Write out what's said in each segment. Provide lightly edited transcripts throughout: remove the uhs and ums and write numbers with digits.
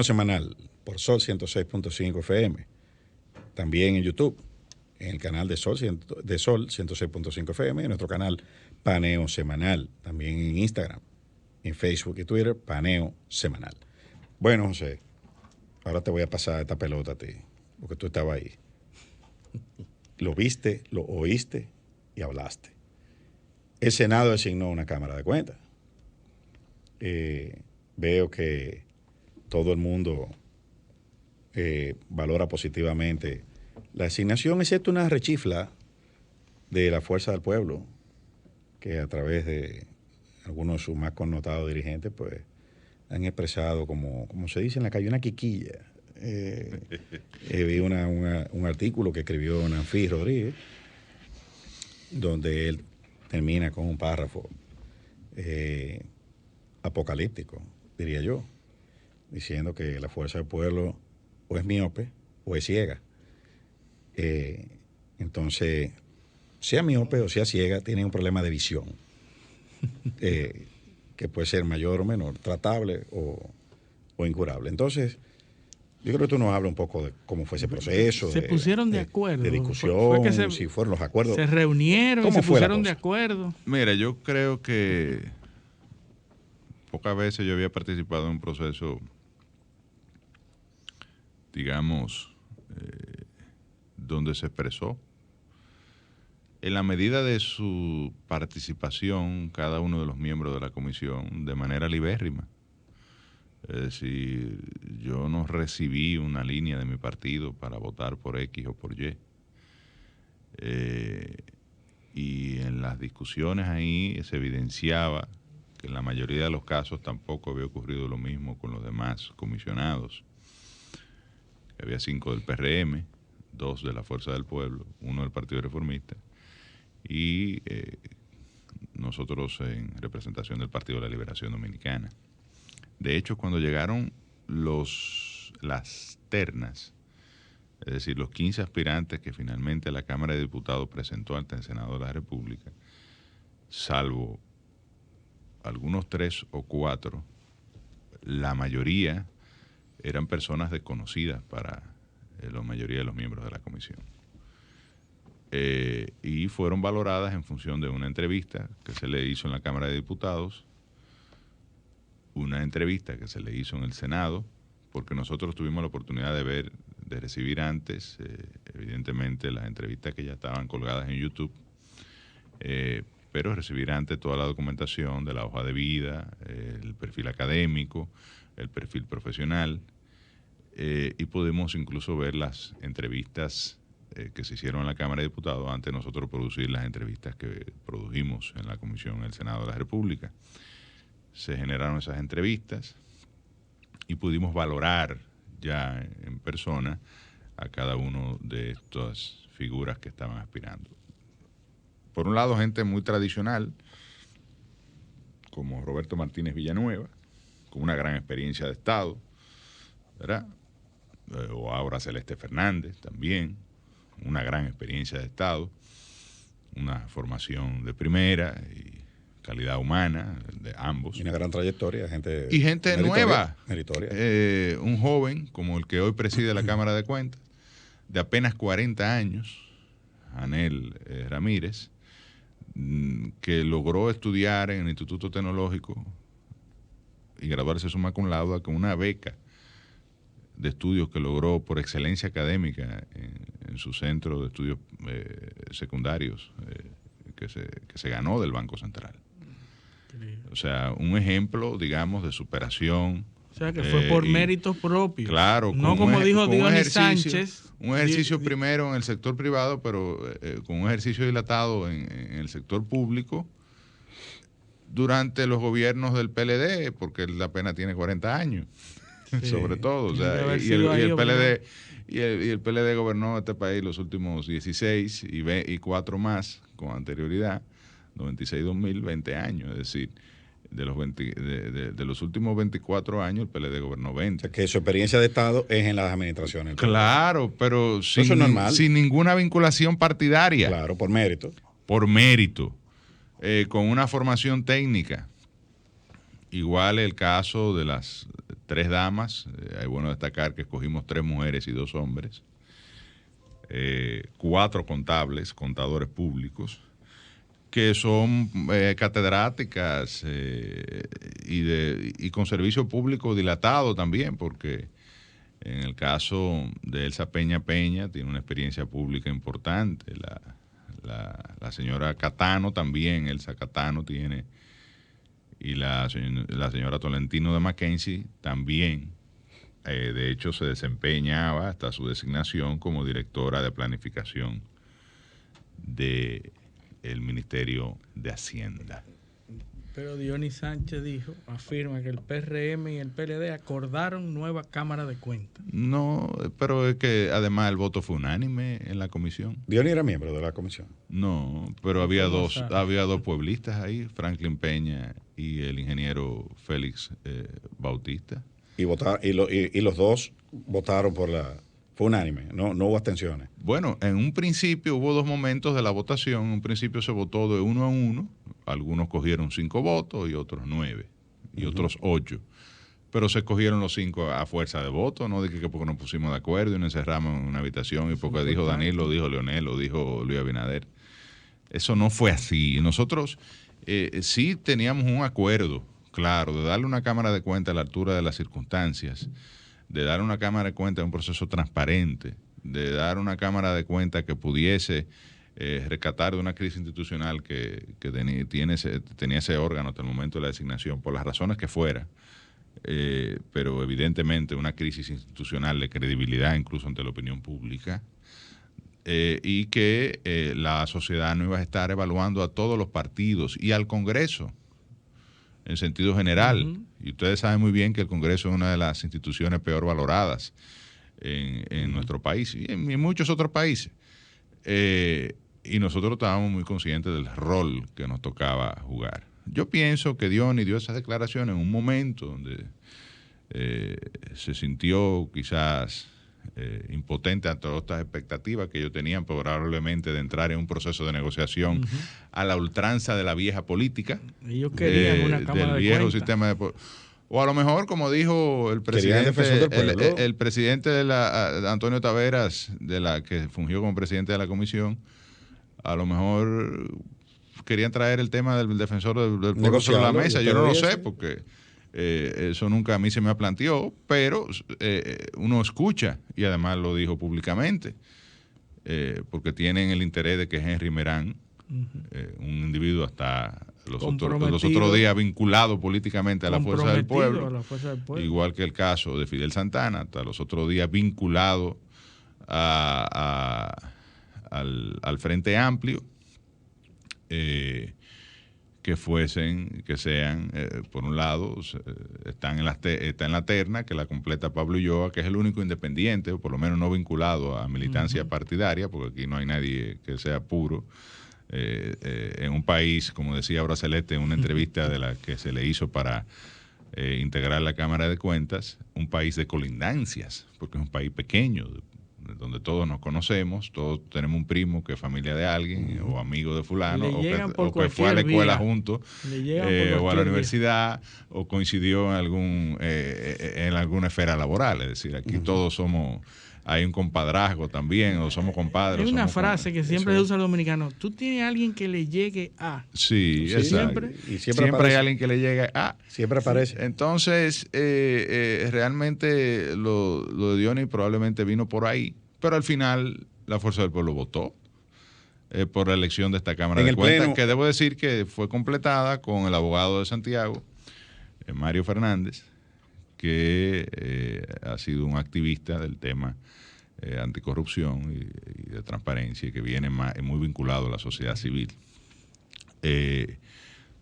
Paneo Semanal por Sol 106.5 FM. También en YouTube, en el canal de Sol 106.5 FM, en nuestro canal Paneo Semanal. También en Instagram, en Facebook y Twitter, Paneo Semanal. Bueno, José, ahora te voy a pasar esta pelota a ti, porque tú estabas ahí. Lo viste, lo oíste y hablaste. El Senado designó una Cámara de Cuentas. Veo que todo el mundo valora positivamente la asignación, excepto una rechifla de la Fuerza del Pueblo, que a través de algunos de sus más connotados dirigentes, pues, han expresado, como se dice en la calle, una quiquilla. Vi un artículo que escribió Nanfi Rodríguez, donde él termina con un párrafo apocalíptico, diría yo, diciendo que la Fuerza del Pueblo o es miope o es ciega. Entonces, sea miope o sea ciega, tiene un problema de visión, que puede ser mayor o menor, tratable o incurable. Entonces, yo creo que tú nos hablas un poco de cómo fue ese proceso. Se pusieron de acuerdo. De discusión, si fueron los acuerdos. Se reunieron y se pusieron de acuerdo. Mira, yo creo que pocas veces yo había participado en un proceso, digamos, donde se expresó, en la medida de su participación, cada uno de los miembros de la comisión, de manera libérrima. Es decir, yo no recibí una línea de mi partido para votar por X o por Y. Y en las discusiones ahí se evidenciaba que en la mayoría de los casos tampoco había ocurrido lo mismo con los demás comisionados. Había 5 del PRM, 2 de la Fuerza del Pueblo, 1 del Partido Reformista y nosotros en representación del Partido de la Liberación Dominicana. De hecho, cuando llegaron las ternas, es decir, los 15 aspirantes que finalmente la Cámara de Diputados presentó ante el Senado de la República, salvo algunos 3 o 4, la mayoría eran personas desconocidas para la mayoría de los miembros de la comisión. Y fueron valoradas en función de una entrevista que se le hizo en la Cámara de Diputados, una entrevista que se le hizo en el Senado, porque nosotros tuvimos la oportunidad de recibir antes, evidentemente, las entrevistas que ya estaban colgadas en YouTube, pero recibir antes toda la documentación de la hoja de vida, el perfil académico, el perfil profesional, y pudimos incluso ver las entrevistas que se hicieron en la Cámara de Diputados antes de nosotros producir las entrevistas que produjimos en la Comisión en el Senado de la República. Se generaron esas entrevistas y pudimos valorar ya en persona a cada uno de estas figuras que estaban aspirando. Por un lado, gente muy tradicional, como Roberto Martínez Villanueva, con una gran experiencia de Estado, ¿verdad? O ahora Celeste Fernández también, una gran experiencia de Estado, una formación de primera y calidad humana de ambos. Y una gran trayectoria, gente nueva. Meritoria. Un joven como el que hoy preside la Cámara de Cuentas, de apenas 40 años, Anel Ramírez, que logró estudiar en el Instituto Tecnológico y graduarse summa cum laude con una beca de estudios que logró por excelencia académica en su centro de estudios secundarios que se ganó del Banco Central. O sea, un ejemplo, digamos, de superación. O sea, que fue por méritos propios. Claro. No como dijo Dionis Sánchez. Un ejercicio primero en el sector privado, pero con un ejercicio dilatado en el sector público durante los gobiernos del PLD, porque él apenas tiene 40 años. Sí, sobre todo, o sea, y el PLD gobernó este país los últimos 16 y 4 más con anterioridad, 96-2000, 20 años, es decir, de los últimos 24 años el PLD gobernó 20. O sea, que su experiencia de Estado es en las administraciones. Claro, pero sin ninguna vinculación partidaria. Claro, por mérito. Por mérito, con una formación técnica. Igual el caso de las 3 damas, hay bueno destacar que escogimos 3 mujeres y 2 hombres, 4 contadores públicos, que son catedráticas y con servicio público dilatado también, porque en el caso de Elsa Peña, tiene una experiencia pública importante. La señora Catano también, Elsa Catano tiene, y la señora Tolentino de Mackenzie también. De hecho, se desempeñaba hasta su designación como directora de planificación del Ministerio de Hacienda. Pero Dionis Sánchez afirma que el PRM y el PLD acordaron nueva Cámara de Cuentas. No, pero es que además el voto fue unánime en la comisión. ¿Dionis era miembro de la comisión? No, pero había dos pueblistas ahí, Franklin Peña y el ingeniero Félix Bautista. Y los dos votaron por la... Fue unánime, no hubo abstenciones. Bueno, en un principio hubo 2 momentos de la votación. En un principio se votó de 1 a 1. Algunos cogieron 5 votos y otros 9. Y otros 8. Pero se cogieron los 5 a fuerza de voto, no de que porque nos pusimos de acuerdo y nos encerramos en una habitación y porque dijo Danilo, lo dijo Leonel, lo dijo Luis Abinader. Eso no fue así. Nosotros sí teníamos un acuerdo, claro, de darle una Cámara de Cuentas a la altura de las circunstancias, de dar una Cámara de Cuentas un proceso transparente, de dar una Cámara de Cuentas que pudiese rescatar de una crisis institucional que tenía ese órgano hasta el momento de la designación, por las razones que fuera, pero evidentemente una crisis institucional de credibilidad incluso ante la opinión pública, y que la sociedad no iba a estar evaluando a todos los partidos y al Congreso en sentido general. Y ustedes saben muy bien que el Congreso es una de las instituciones peor valoradas en nuestro país y en muchos otros países. Y nosotros estábamos muy conscientes del rol que nos tocaba jugar. Yo pienso que Dionis dio esas declaraciones en un momento donde se sintió quizás impotente ante todas estas expectativas que ellos tenían probablemente de entrar en un proceso de negociación a la ultranza de la vieja política. Ellos querían una Cámara del viejo sistema de... O a lo mejor, como dijo el presidente Antonio Taveras, de la que fungió como presidente de la comisión, a lo mejor querían traer el tema del defensor del pueblo sobre la mesa. Yo no lo sé, porque eso nunca a mí se me planteó, pero uno escucha, y además lo dijo públicamente, porque tienen el interés de que Henry Merán, un individuo hasta los otros días vinculado políticamente a la Fuerza del Pueblo, igual que el caso de Fidel Santana, hasta los otros días vinculado al Frente Amplio, que sean, por un lado, está en la terna, que la completa Pablo Ulloa, que es el único independiente, o por lo menos no vinculado a militancia partidaria, porque aquí no hay nadie que sea puro. En un país, como decía Aura Celeste en una entrevista de la que se le hizo para integrar la Cámara de Cuentas, un país de colindancias, porque es un país pequeño, donde todos nos conocemos, todos tenemos un primo que es familia de alguien, o amigo de fulano, o que fue a la escuela juntos, o a la universidad, o coincidió en alguna esfera laboral. Es decir, aquí todos somos... Hay un compadrazgo también, o somos compadres. Hay una frase que siempre se usa el dominicano: tú tienes a alguien que le llegue a. Sí, exacto. Siempre hay alguien que le llegue a. Siempre aparece. Entonces, realmente lo de Dionis probablemente vino por ahí, pero al final la Fuerza del Pueblo votó por la elección de esta Cámara de Cuentas, que debo decir que fue completada con el abogado de Santiago, Mario Fernández, que ha sido un activista del tema anticorrupción y de transparencia, y que viene muy vinculado a la sociedad civil.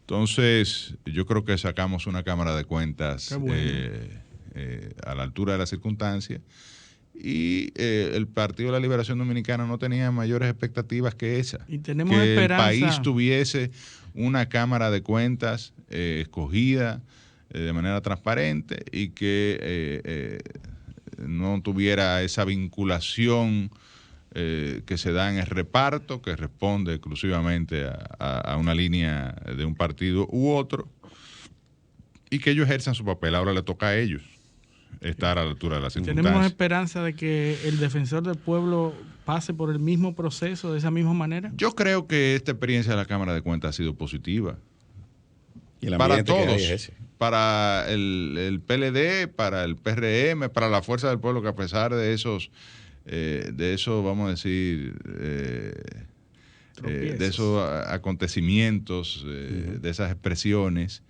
Entonces, yo creo que sacamos una Cámara de Cuentas a la altura de las circunstancias, y el Partido de la Liberación Dominicana no tenía mayores expectativas que esa. Y tenemos que esperanza. El país tuviese una Cámara de Cuentas escogida de manera transparente, y que no tuviera esa vinculación que se da en el reparto, que responde exclusivamente a una línea de un partido u otro, y que ellos ejerzan su papel. Ahora le toca a ellos. estar a la altura de las circunstancias. ¿Tenemos esperanza de que el defensor del pueblo pase por el mismo proceso de esa misma manera? Yo creo que esta experiencia de la Cámara de Cuentas ha sido positiva. Y el Para ambiente que hay todos, es ese. para el PLD, para el PRM, para la Fuerza del Pueblo, que a pesar de esos, vamos a decir, de esos acontecimientos, de esas expresiones,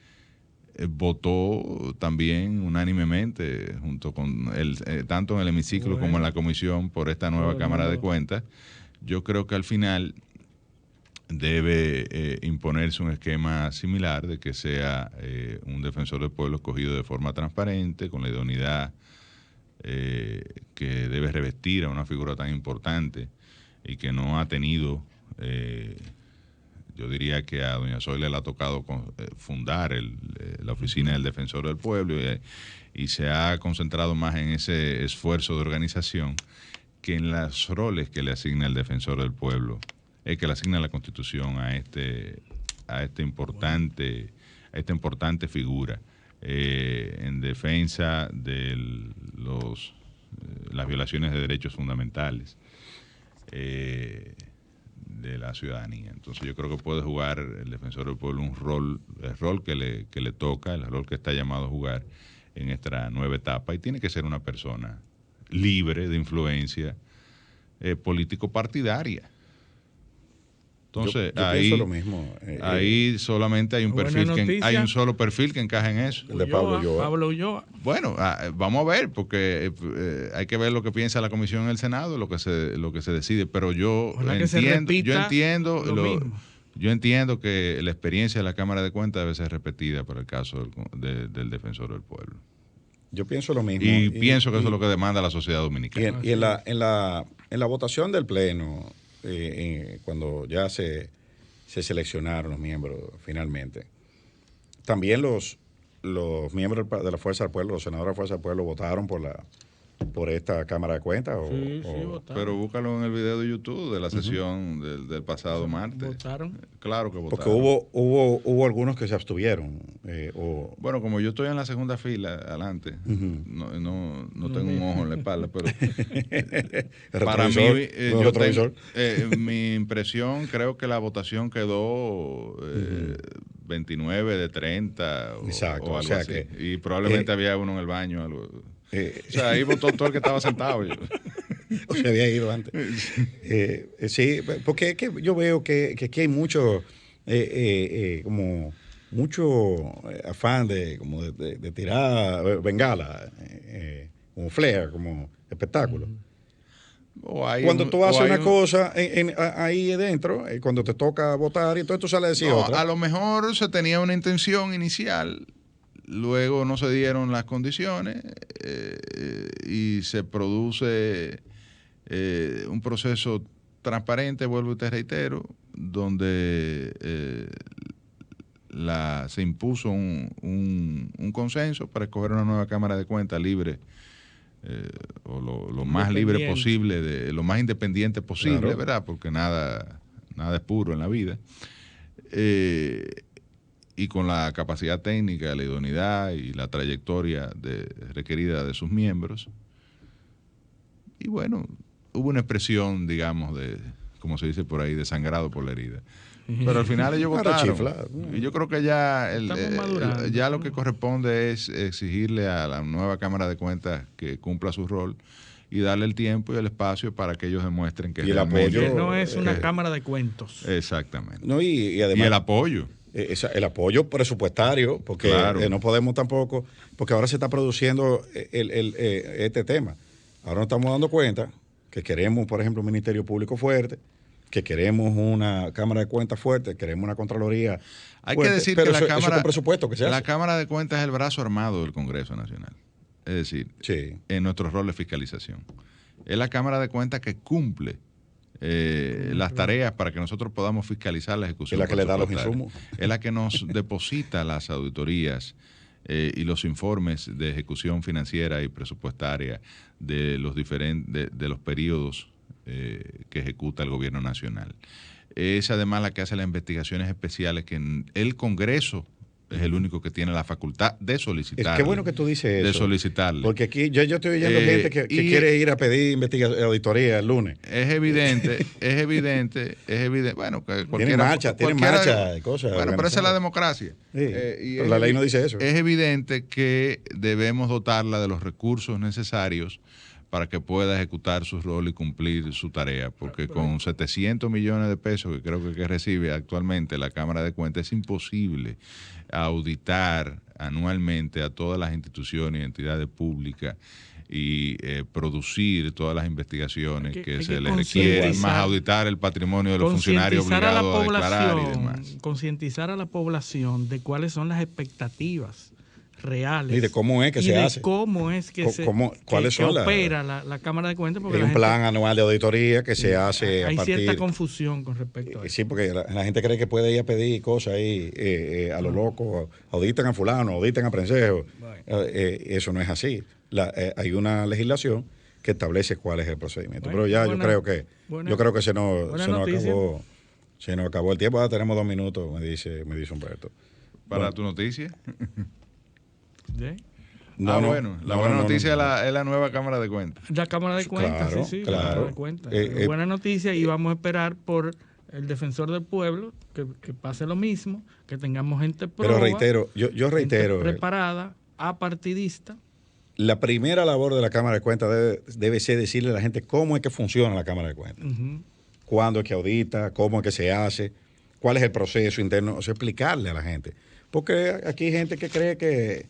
votó también unánimemente, junto con tanto en el hemiciclo como en la comisión, por esta nueva Cámara de Cuentas. Yo creo que al final debe imponerse un esquema similar de que sea un defensor del pueblo escogido de forma transparente, con la idoneidad que debe revestir a una figura tan importante y que no ha tenido, yo diría que a doña Zoila le ha tocado fundar la oficina del defensor del pueblo y se ha concentrado más en ese esfuerzo de organización que en los roles que le asigna el defensor del pueblo, que le asigna la Constitución a esta importante figura en defensa de las violaciones de derechos fundamentales de la ciudadanía. Entonces yo creo que puede jugar el defensor del pueblo el rol que le toca, el rol que está llamado a jugar en esta nueva etapa, y tiene que ser una persona libre de influencia político-partidaria. Entonces, yo pienso lo mismo. Ahí solamente hay un solo perfil que encaja en eso. El de Pablo Ulloa. Pablo Ulloa. Bueno, vamos a ver, porque hay que ver lo que piensa la comisión en el Senado, lo que se decide, pero yo entiendo que la experiencia de la Cámara de Cuentas debe ser repetida para el caso del defensor del pueblo. Yo pienso lo mismo. Y pienso que eso es lo que demanda la sociedad dominicana. Y en la votación del Pleno, cuando ya se seleccionaron los miembros finalmente, también los miembros de la Fuerza del Pueblo, los senadores de la Fuerza del Pueblo, votaron por esta Cámara de Cuentas. Sí, votaron. Pero búscalo en el video de YouTube de la sesión del pasado martes. ¿Votaron? Claro que votaron. Porque hubo algunos que se abstuvieron. Bueno, como yo estoy en la segunda fila, adelante, no tengo un ojo en la espalda, pero para mí, mi impresión, creo que la votación quedó 29 de 30 Exacto, o algo o sea así. que, Y probablemente había uno en el baño. Algo. O sea, ahí votó todo el que estaba sentado. O se había ido antes. Sí, porque es que yo veo que aquí hay mucho afán de tirar bengala, como flare, como espectáculo. Cuando tú haces una cosa ahí dentro, cuando te toca votar, y entonces tú sales a decir otra. A lo mejor se tenía una intención inicial, luego no se dieron las condiciones y se produce un proceso transparente, vuelvo y te reitero, donde se impuso un consenso para escoger una nueva Cámara de Cuentas libre, o lo más libre posible, lo más independiente posible, claro, ¿verdad? Porque nada es puro en la vida. Y con la capacidad técnica, la idoneidad y la trayectoria requerida de sus miembros. Y bueno, hubo una expresión, digamos, como se dice por ahí, de sangrado por la herida. Pero al final ellos votaron. Y yo creo que ya lo que corresponde es exigirle a la nueva Cámara de Cuentas que cumpla su rol y darle el tiempo y el espacio para que ellos demuestren que el apoyo no es una cámara de cuentos. Exactamente. No, y además, y el apoyo. El apoyo presupuestario, porque claro, no podemos tampoco, porque ahora se está produciendo este tema. Ahora nos estamos dando cuenta que queremos, por ejemplo, un Ministerio Público fuerte, que queremos una Cámara de Cuentas fuerte, queremos una Contraloría Hay fuerte, que decir pero que presupuesto que se hace. La Cámara de Cuentas es el brazo armado del Congreso Nacional. Es decir, sí, en nuestro rol de fiscalización. Es la Cámara de Cuentas que cumple las tareas para que nosotros podamos fiscalizar la ejecución. Es la que le da los insumos. Es la que nos deposita las auditorías y los informes de ejecución financiera y presupuestaria de los de los periodos que ejecuta el gobierno nacional. Es además la que hace las investigaciones especiales que el Congreso es el único que tiene la facultad de solicitar. Qué bueno que tú dices eso. De solicitarle. Porque aquí yo estoy oyendo gente que quiere ir a pedir auditoría el lunes. Es evidente. Bueno, que tiene marcha y cosas. Bueno, pero esa es la democracia. Sí, pero la ley no dice eso. Es evidente que debemos dotarla de los recursos necesarios para que pueda ejecutar su rol y cumplir su tarea, porque con 700 millones de pesos que creo que recibe actualmente la Cámara de Cuentas es imposible auditar anualmente a todas las instituciones y entidades públicas y producir todas las investigaciones que se les requieren, más auditar el patrimonio de los funcionarios obligados a declarar y demás. Concientizar a la población de cuáles son las expectativas reales y de cómo es que se hace, cómo es que opera la Cámara de Cuentas, porque hay un plan anual de auditoría que se hace hay cierta confusión con respecto a eso. Sí, porque la gente cree que puede ir a pedir cosas ahí a lo loco, auditan a fulano, auditan a Prensejo. Eso no es así. Hay una legislación que establece cuál es el procedimiento. Pero ya yo creo que se nos acabó el tiempo. Ahora tenemos 2 minutos, me dice Humberto. ¿Para tu noticia? ¿Sí? La buena noticia es la nueva Cámara de Cuentas. La Cámara de Cuentas, claro. La Cámara de Cuentas. Buena noticia, y vamos a esperar por el defensor del pueblo que pase lo mismo, que tengamos gente pero reitero, yo reitero, gente preparada, apartidista. La primera labor de la Cámara de Cuentas debe ser decirle a la gente cómo es que funciona la Cámara de Cuentas. Cuándo es que audita, cómo es que se hace, cuál es el proceso interno, o sea, explicarle a la gente. Porque aquí hay gente que cree que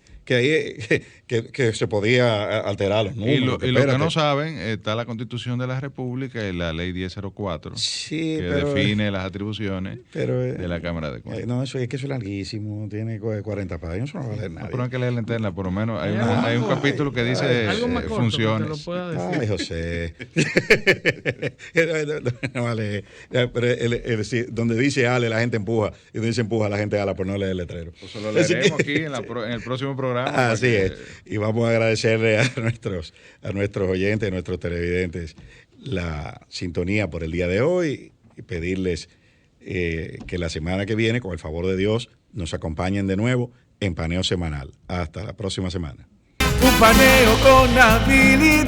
se podía alterar los números. Y lo que no saben, está la Constitución de la República y la Ley 1004, que define las atribuciones de la Cámara de Cuentas. No, eso es larguísimo, tiene 40 páginas, eso no va a leer nadie. Pero hay que leer la interna, por lo menos hay un capítulo que dice algo más corto, funciones. Que te lo pueda decir. Ay, José. No vale. Pero donde dice ale, la gente empuja, y donde dice empuja, la gente ala por no leer el letrero. Pues lo leeremos aquí en el próximo programa. Así es. Y vamos a agradecerle a nuestros oyentes, a nuestros televidentes, la sintonía por el día de hoy y pedirles que la semana que viene, con el favor de Dios, nos acompañen de nuevo en Paneo Semanal. Hasta la próxima semana. Un paneo con habilidad.